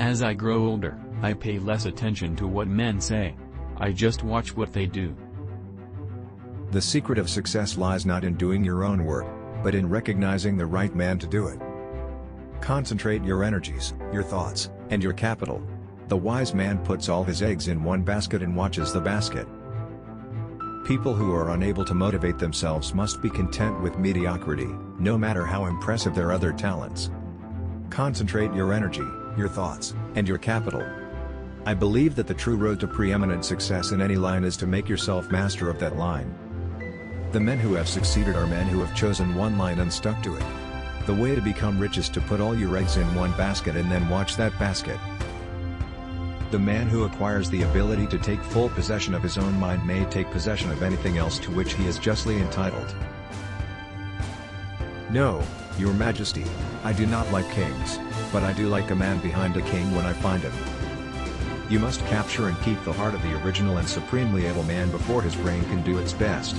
As I grow older, I pay less attention to what men say. I just watch what they do. The secret of success lies not in doing your own work, but in recognizing the right man to do it. Concentrate your energies, your thoughts, and your capital. The wise man puts all his eggs in one basket and watches the basket. People who are unable to motivate themselves must be content with mediocrity, no matter how impressive their other talents. Concentrate your energy, your thoughts, and your capital. I believe that the true road to preeminent success in any line is to make yourself master of that line. The men who have succeeded are men who have chosen one line and stuck to it. The way to become rich is to put all your eggs in one basket and then watch that basket. The man who acquires the ability to take full possession of his own mind may take possession of anything else to which he is justly entitled. No, Your Majesty, I do not like kings, but I do like a man behind a king when I find him. You must capture and keep the heart of the original and supremely able man before his brain can do its best.